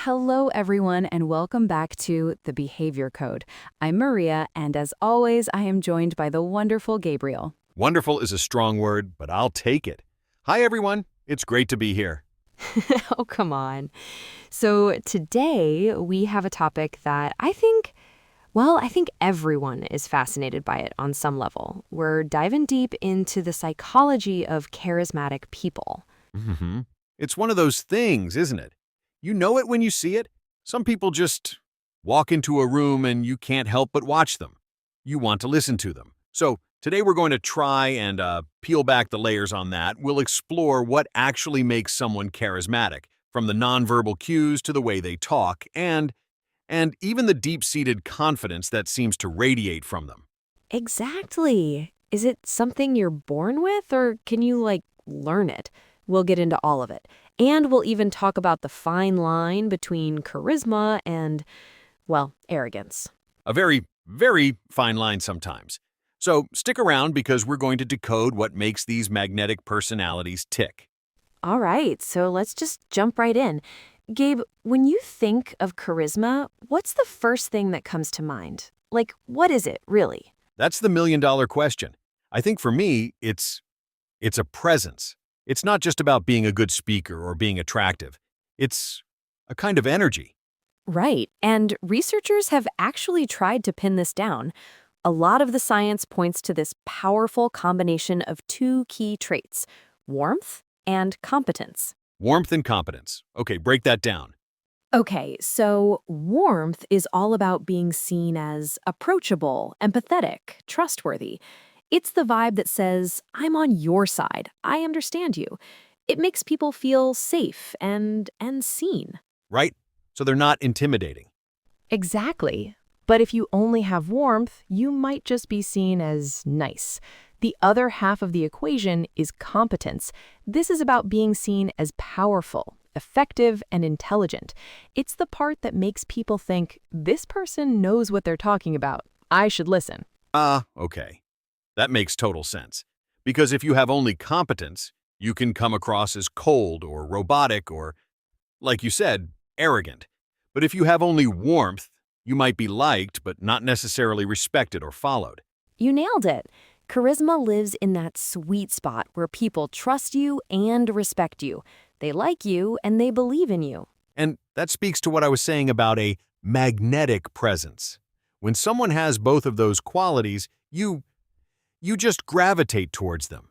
Hello, everyone, and welcome back to The Behavior Code. I'm Maria, and as always, I am joined by the wonderful Gabriel. Wonderful is a strong word, but I'll take it. Hi, everyone. It's great to be here. Oh, come on. So today we have a topic that I think everyone is fascinated by it on some level. We're diving deep into the psychology of charismatic people. hmm It's one of those things, isn't it? You know it when you see it. Some people just walk into a room and you can't help but watch them. You want to listen to them. So today we're going to try and peel back the layers on that. We'll explore what actually makes someone charismatic, from the nonverbal cues to the way they talk, and even the deep-seated confidence that seems to radiate from them. Exactly. Is it something you're born with, or can you, learn it? We'll get into all of it. And we'll even talk about the fine line between charisma and, well, arrogance. A very, very fine line sometimes. So stick around because we're going to decode what makes these magnetic personalities tick. All right, so let's just jump right in. Gabe, when you think of charisma, what's the first thing that comes to mind? What is it, really? That's the million-dollar question. I think for me, it's a presence. It's not just about being a good speaker or being attractive. It's a kind of energy. Right, and researchers have actually tried to pin this down. A lot of the science points to this powerful combination of two key traits: warmth and competence. Warmth and competence. Okay, break that down. Okay, so warmth is all about being seen as approachable, empathetic, trustworthy. It's the vibe that says, I'm on your side, I understand you. It makes people feel safe and seen. Right? So they're not intimidating. Exactly. But if you only have warmth, you might just be seen as nice. The other half of the equation is competence. This is about being seen as powerful, effective, and intelligent. It's the part that makes people think, this person knows what they're talking about. I should listen. Okay. That makes total sense. Because if you have only competence, you can come across as cold or robotic or, like you said, arrogant. But if you have only warmth, you might be liked but not necessarily respected or followed. You nailed it. Charisma lives in that sweet spot where people trust you and respect you. They like you and they believe in you. And that speaks to what I was saying about a magnetic presence. When someone has both of those qualities, you just gravitate towards them.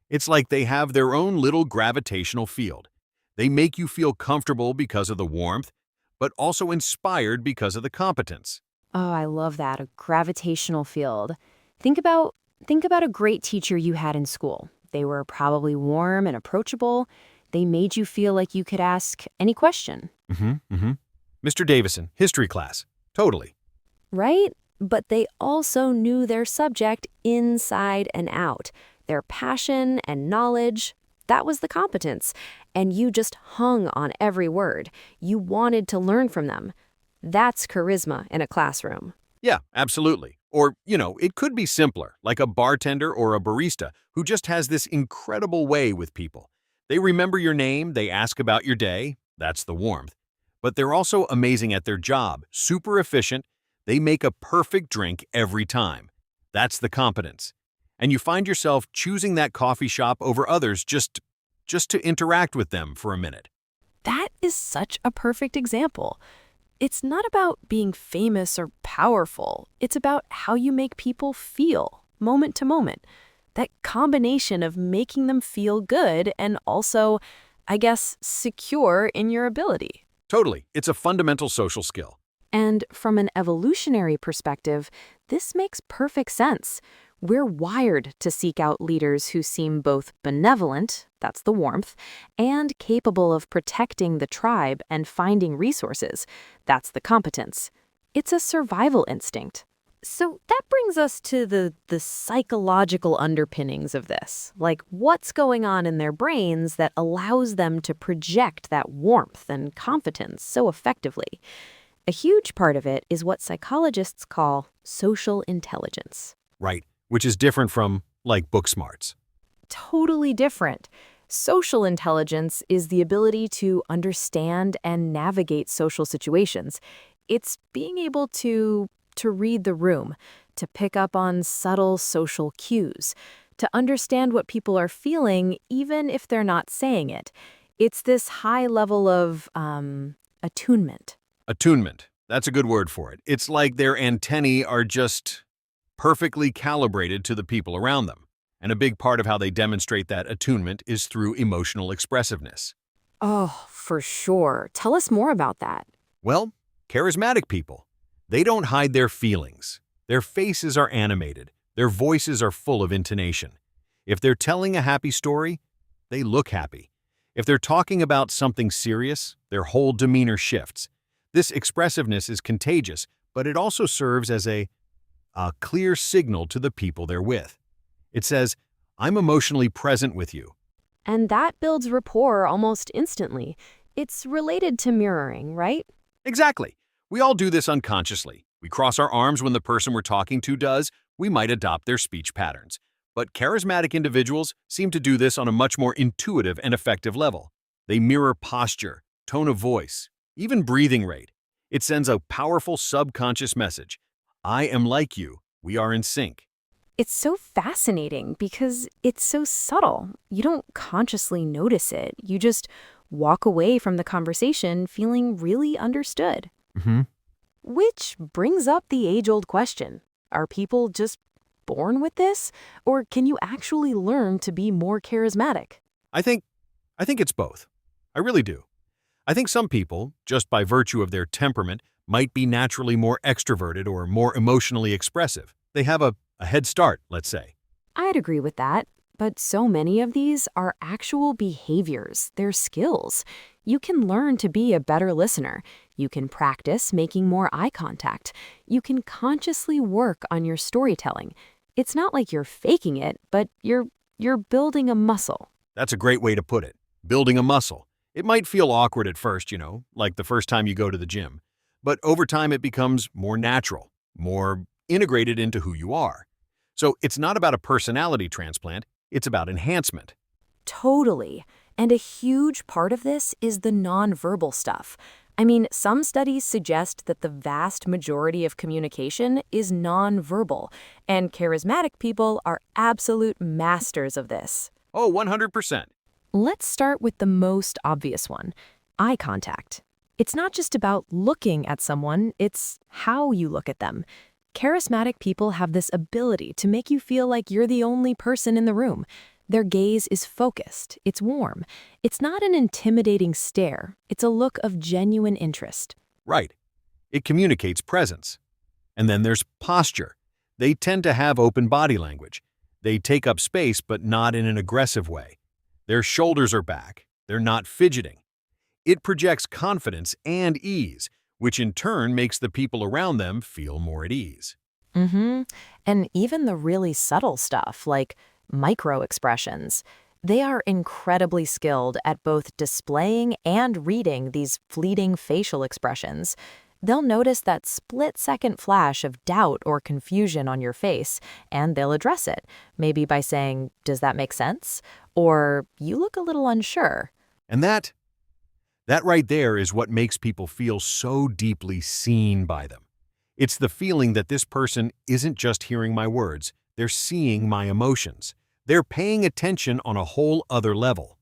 It's like they have their own little gravitational field. They make you feel comfortable because of the warmth, but also inspired because of the competence. Oh, I love that, a gravitational field. Think about think about a great teacher you had in school. They were probably warm and approachable. They made you feel like you could ask any question, Mr. Davison, history class. Totally. right? But they also knew their subject inside and out. Their passion and knowledge, that was the competence. And you just hung on every word. You wanted to learn from them. That's charisma in a classroom. Yeah, absolutely. Or, it could be simpler, like a bartender or a barista who just has this incredible way with people. They remember your name, they ask about your day, that's the warmth. But they're also amazing at their job, super efficient, they make a perfect drink every time. That's the competence. And you find yourself choosing that coffee shop over others just to interact with them for a minute. That is such a perfect example. It's not about being famous or powerful. It's about how you make people feel, moment to moment. That combination of making them feel good and also, I guess, secure in your ability. Totally. It's a fundamental social skill. And from an evolutionary perspective, this makes perfect sense. We're wired to seek out leaders who seem both benevolent, that's the warmth, and capable of protecting the tribe and finding resources, that's the competence. It's a survival instinct. So that brings us to the psychological underpinnings of this. Like, what's going on in their brains that allows them to project that warmth and confidence so effectively? A huge part of it is what psychologists call social intelligence. Right. Which is different from, like, book smarts. Totally different. Social intelligence is the ability to understand and navigate social situations. It's being able to read the room, to pick up on subtle social cues, to understand what people are feeling even if they're not saying it. It's this high level of attunement. Attunement. That's a good word for it. It's like their antennae are just perfectly calibrated to the people around them. And a big part of how they demonstrate that attunement is through emotional expressiveness. Oh, for sure. Tell us more about that. Well, charismatic people, they don't hide their feelings. Their faces are animated. Their voices are full of intonation. If they're telling a happy story, they look happy. If they're talking about something serious, their whole demeanor shifts. This expressiveness is contagious, but it also serves as a clear signal to the people they're with. It says, I'm emotionally present with you. And that builds rapport almost instantly. It's related to mirroring, right? Exactly. We all do this unconsciously. We cross our arms when the person we're talking to does. We might adopt their speech patterns. But charismatic individuals seem to do this on a much more intuitive and effective level. They mirror posture, tone of voice, even breathing rate. It sends a powerful subconscious message. I am like you. We are in sync. It's so fascinating because it's so subtle. You don't consciously notice it. You just walk away from the conversation feeling really understood. Mm-hmm. Which brings up the age-old question. Are people just born with this? Or can you actually learn to be more charismatic? I think it's both. I really do. I think some people, just by virtue of their temperament, might be naturally more extroverted or more emotionally expressive. They have a head start, let's say. I'd agree with that. But so many of these are actual behaviors. They're skills. You can learn to be a better listener. You can practice making more eye contact. You can consciously work on your storytelling. It's not like you're faking it, but you're building a muscle. That's a great way to put it. Building a muscle. It might feel awkward at first, like the first time you go to the gym. But over time it becomes more natural, more integrated into who you are. So it's not about a personality transplant, it's about enhancement. Totally. And a huge part of this is the nonverbal stuff. I mean, some studies suggest that the vast majority of communication is nonverbal, and charismatic people are absolute masters of this. Oh, 100%. Let's start with the most obvious one, eye contact. It's not just about looking at someone, it's how you look at them. Charismatic people have this ability to make you feel like you're the only person in the room. Their gaze is focused, it's warm. It's not an intimidating stare, it's a look of genuine interest. Right. It communicates presence. And then there's posture. They tend to have open body language. They take up space, but not in an aggressive way. Their shoulders are back. They're not fidgeting. It projects confidence and ease, which in turn makes the people around them feel more at ease. And even the really subtle stuff, like micro expressions, they are incredibly skilled at both displaying and reading these fleeting facial expressions. They'll notice that split-second flash of doubt or confusion on your face, and they'll address it, maybe by saying, "Does that make sense?" Or, "You look a little unsure." And that right there is what makes people feel so deeply seen by them. It's the feeling that this person isn't just hearing my words, they're seeing my emotions. They're paying attention on a whole other level.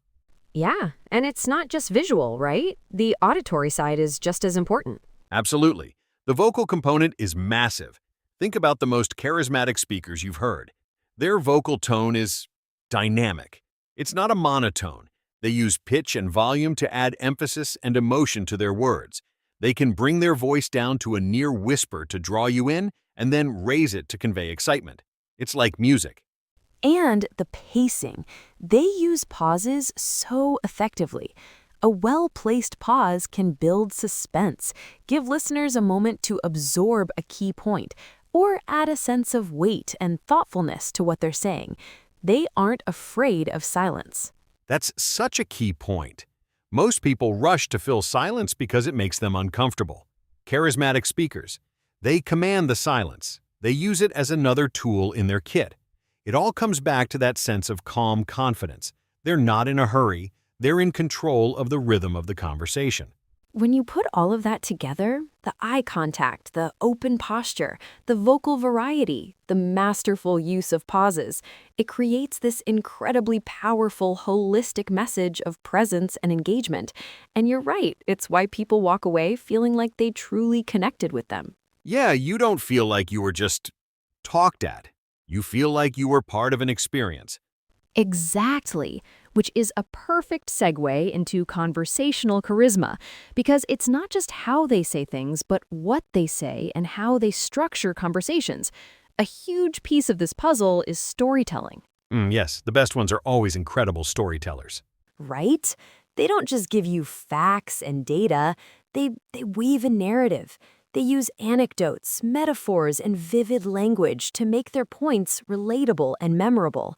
Yeah, and it's not just visual, right? The auditory side is just as important. Absolutely. The vocal component is massive. Think about the most charismatic speakers you've heard. Their vocal tone is dynamic. It's not a monotone. They use pitch and volume to add emphasis and emotion to their words. They can bring their voice down to a near whisper to draw you in and then raise it to convey excitement. It's like music. And the pacing. They use pauses so effectively. A well-placed pause can build suspense, give listeners a moment to absorb a key point, or add a sense of weight and thoughtfulness to what they're saying. They aren't afraid of silence. That's such a key point. Most people rush to fill silence because it makes them uncomfortable. Charismatic speakers, they command the silence. They use it as another tool in their kit. It all comes back to that sense of calm confidence. They're not in a hurry. They're in control of the rhythm of the conversation. When you put all of that together, the eye contact, the open posture, the vocal variety, the masterful use of pauses, it creates this incredibly powerful, holistic message of presence and engagement. And you're right, it's why people walk away feeling like they truly connected with them. Yeah, you don't feel like you were just talked at. You feel like you were part of an experience. Exactly, which is a perfect segue into conversational charisma, because it's not just how they say things, but what they say and how they structure conversations. A huge piece of this puzzle is storytelling. Yes, the best ones are always incredible storytellers. Right? They don't just give you facts and data, they weave a narrative. They use anecdotes, metaphors, and vivid language to make their points relatable and memorable.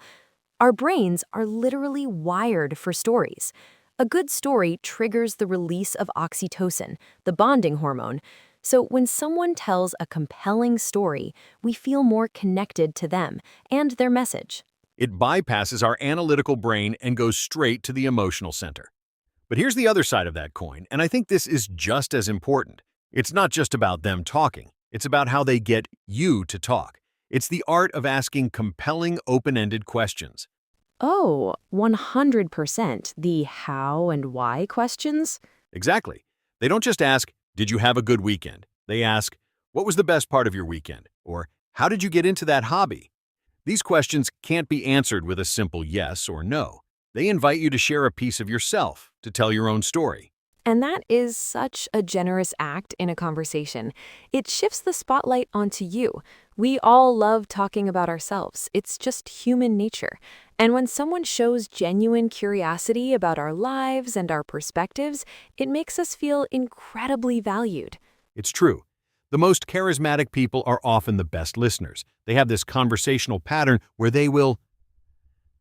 Our brains are literally wired for stories. A good story triggers the release of oxytocin, the bonding hormone. So when someone tells a compelling story, we feel more connected to them and their message. It bypasses our analytical brain and goes straight to the emotional center. But here's the other side of that coin, and I think this is just as important. It's not just about them talking. It's about how they get you to talk. It's the art of asking compelling, open-ended questions. Oh, 100% the how and why questions? Exactly. They don't just ask, "Did you have a good weekend?" They ask, "What was the best part of your weekend?" Or, "How did you get into that hobby?" These questions can't be answered with a simple yes or no. They invite you to share a piece of yourself, to tell your own story. And that is such a generous act in a conversation. It shifts the spotlight onto you. We all love talking about ourselves. It's just human nature. And when someone shows genuine curiosity about our lives and our perspectives, it makes us feel incredibly valued. It's true. The most charismatic people are often the best listeners. They have this conversational pattern where they'll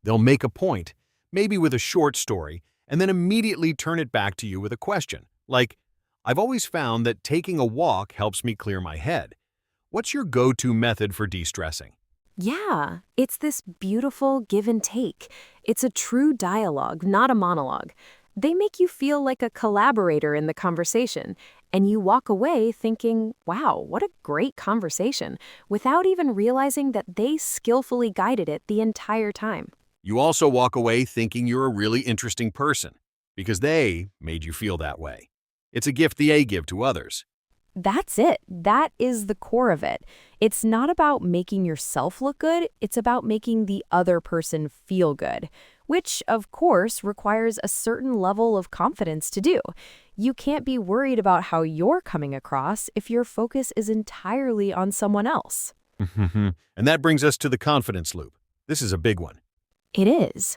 make a point, maybe with a short story, and then immediately turn it back to you with a question. Like, "I've always found that taking a walk helps me clear my head. What's your go-to method for de-stressing?" Yeah, it's this beautiful give and take. It's a true dialogue, not a monologue. They make you feel like a collaborator in the conversation, and you walk away thinking, wow, what a great conversation, without even realizing that they skillfully guided it the entire time. You also walk away thinking you're a really interesting person because they made you feel that way. It's a gift they give to others. That's it. That is the core of it. It's not about making yourself look good, it's about making the other person feel good, which, of course, requires a certain level of confidence to do. You can't be worried about how you're coming across if your focus is entirely on someone else. And that brings us to the confidence loop. This is a big one. It is.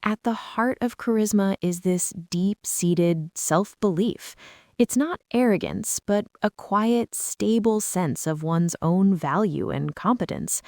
At the heart of charisma is this deep-seated self-belief. It's not arrogance, but a quiet, stable sense of one's own value and competence.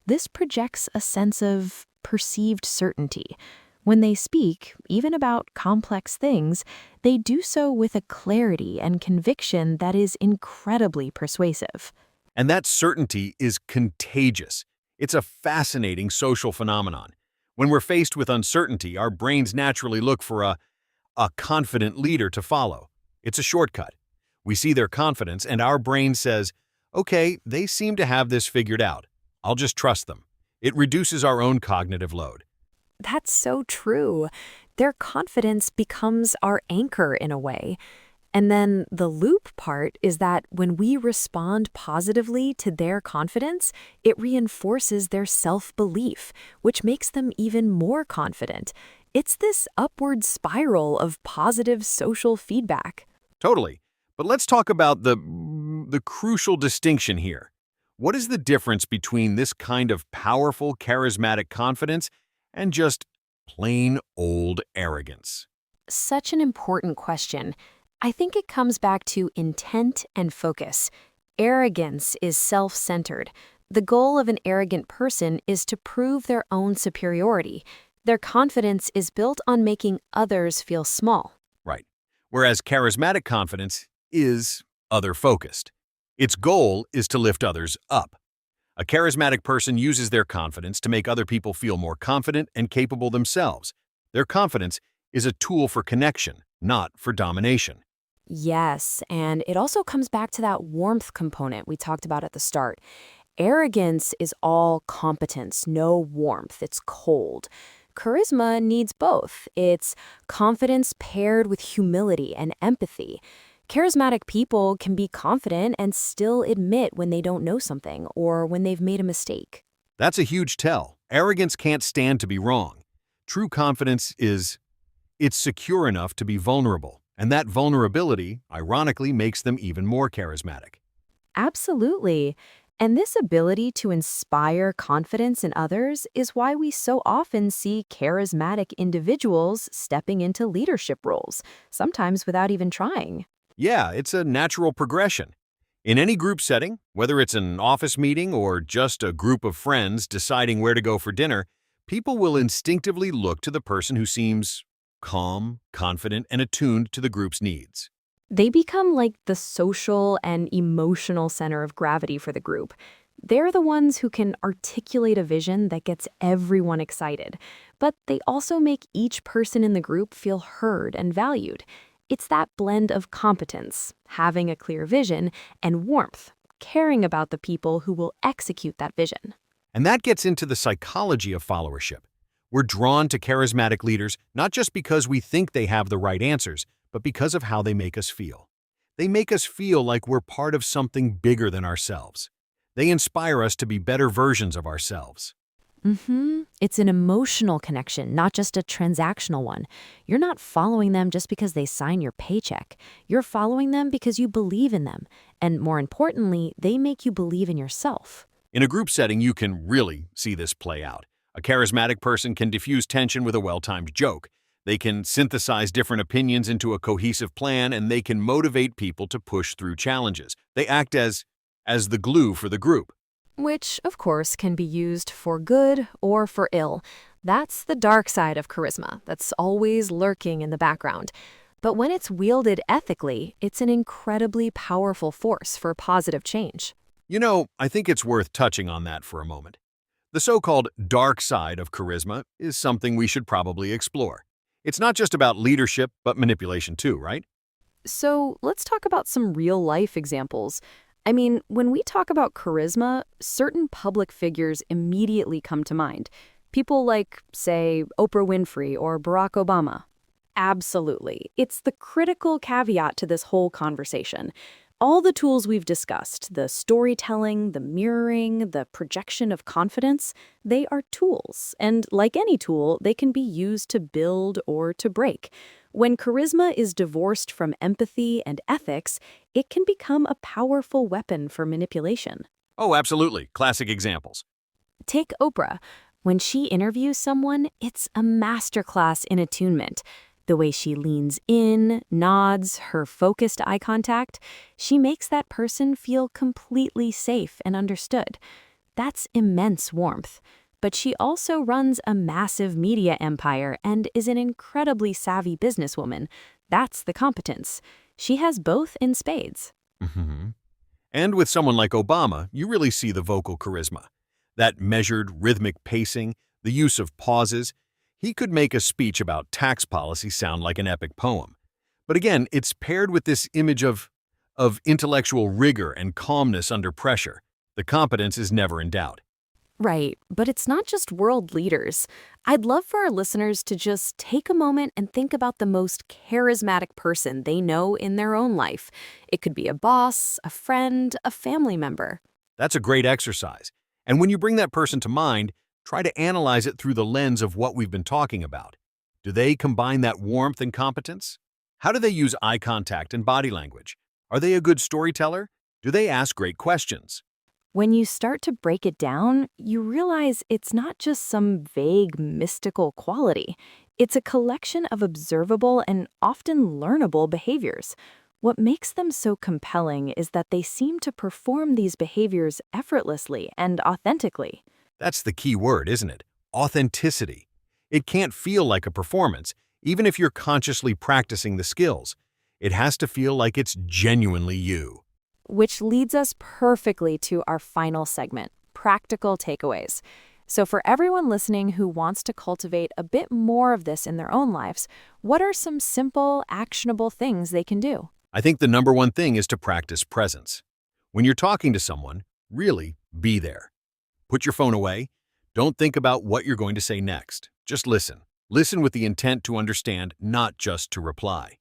This projects a sense of perceived certainty. When they speak, even about complex things, they do so with a clarity and conviction that is incredibly persuasive. And that certainty is contagious. It's a fascinating social phenomenon. When we're faced with uncertainty, our brains naturally look for a confident leader to follow. It's a shortcut. We see their confidence, and our brain says, "Okay, they seem to have this figured out. I'll just trust them." It reduces our own cognitive load. That's so true. Their confidence becomes our anchor in a way. And then the loop part is that when we respond positively to their confidence, it reinforces their self-belief, which makes them even more confident. It's this upward spiral of positive social feedback. Totally. But let's talk about the crucial distinction here. What is the difference between this kind of powerful, charismatic confidence and just plain old arrogance? Such an important question. I think it comes back to intent and focus. Arrogance is self-centered. The goal of an arrogant person is to prove their own superiority. Their confidence is built on making others feel small. Right. Whereas charismatic confidence is other-focused. Its goal is to lift others up. A charismatic person uses their confidence to make other people feel more confident and capable themselves. Their confidence is a tool for connection, not for domination. Yes, and it also comes back to that warmth component we talked about at the start. Arrogance is all competence, no warmth, it's cold. Charisma needs both. It's confidence paired with humility and empathy. Charismatic people can be confident and still admit when they don't know something or when they've made a mistake. That's a huge tell. Arrogance can't stand to be wrong. True confidence it's secure enough to be vulnerable, and that vulnerability, ironically, makes them even more charismatic. Absolutely. And this ability to inspire confidence in others is why we so often see charismatic individuals stepping into leadership roles, sometimes without even trying. Yeah, it's a natural progression. In any group setting, whether it's an office meeting or just a group of friends deciding where to go for dinner, people will instinctively look to the person who seems calm, confident, and attuned to the group's needs. They become like the social and emotional center of gravity for the group. They're the ones who can articulate a vision that gets everyone excited, but they also make each person in the group feel heard and valued. It's that blend of competence, having a clear vision, and warmth, caring about the people who will execute that vision. And that gets into the psychology of followership. We're drawn to charismatic leaders not just because we think they have the right answers, but because of how they make us feel. They make us feel like we're part of something bigger than ourselves. They inspire us to be better versions of ourselves. It's an emotional connection, not just a transactional one. You're not following them just because they sign your paycheck. You're following them because you believe in them. And more importantly, they make you believe in yourself. In a group setting, you can really see this play out. A charismatic person can diffuse tension with a well-timed joke. They can synthesize different opinions into a cohesive plan, and they can motivate people to push through challenges. They act as the glue for the group. Which, of course, can be used for good or for ill. That's the dark side of charisma that's always lurking in the background. But when it's wielded ethically, it's an incredibly powerful force for positive change. You know, I think it's worth touching on that for a moment. The so-called dark side of charisma is something we should probably explore. It's not just about leadership, but manipulation too, right? So let's talk about some real-life examples. I mean, when we talk about charisma, certain public figures immediately come to mind. People like, say, Oprah Winfrey or Barack Obama. Absolutely. It's the critical caveat to this whole conversation. All the tools we've discussed, the storytelling, the mirroring, the projection of confidence, they are tools. And like any tool, they can be used to build or to break. When charisma is divorced from empathy and ethics, it can become a powerful weapon for manipulation. Oh, absolutely. Classic examples. Take Oprah. When she interviews someone, it's a masterclass in attunement. The way she leans in, nods, her focused eye contact, she makes that person feel completely safe and understood. That's immense warmth. But she also runs a massive media empire and is an incredibly savvy businesswoman. That's the competence. She has both in spades. Mhm. And with someone like Obama, you really see the vocal charisma. That measured, rhythmic pacing, the use of pauses. He could make a speech about tax policy sound like an epic poem. But again, it's paired with this image of intellectual rigor and calmness under pressure. The competence is never in doubt. Right, but it's not just world leaders. I'd love for our listeners to just take a moment and think about the most charismatic person they know in their own life. It could be a boss, a friend, a family member. That's a great exercise. And when you bring that person to mind, try to analyze it through the lens of what we've been talking about. Do they combine that warmth and competence? How do they use eye contact and body language? Are they a good storyteller? Do they ask great questions? When you start to break it down, you realize it's not just some vague mystical quality. It's a collection of observable and often learnable behaviors. What makes them so compelling is that they seem to perform these behaviors effortlessly and authentically. That's the key word, isn't it? Authenticity. It can't feel like a performance, even if you're consciously practicing the skills. It has to feel like it's genuinely you. Which leads us perfectly to our final segment, practical takeaways. So for everyone listening who wants to cultivate a bit more of this in their own lives, what are some simple, actionable things they can do? I think the number one thing is to practice presence. When you're talking to someone, really be there. Put your phone away. Don't think about what you're going to say next. Just listen. Listen with the intent to understand, not just to reply.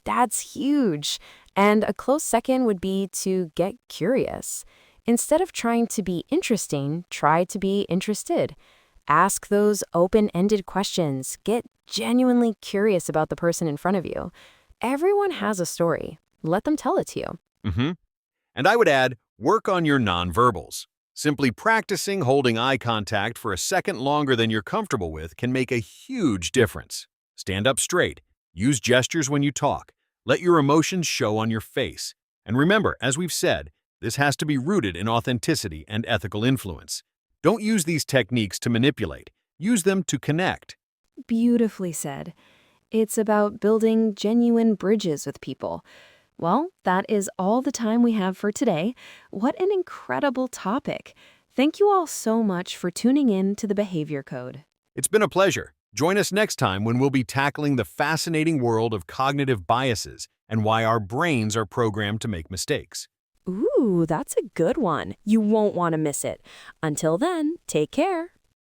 That's huge. And a close second would be to get curious. Instead of trying to be interesting, try to be interested. Ask those open-ended questions. Get genuinely curious about the person in front of you. Everyone has a story. Let them tell it to you. And I would add, work on your nonverbals. Simply practicing holding eye contact for a second longer than you're comfortable with can make a huge difference. Stand up straight. Use gestures when you talk. Let your emotions show on your face. And remember, as we've said, this has to be rooted in authenticity and ethical influence. Don't use these techniques to manipulate. Use them to connect. Beautifully said. It's about building genuine bridges with people. Well, that is all the time we have for today. What an incredible topic. Thank you all so much for tuning in to the Behavior Code. It's been a pleasure. Join us next time when we'll be tackling the fascinating world of cognitive biases and why our brains are programmed to make mistakes. Ooh, that's a good one. You won't want to miss it. Until then, take care.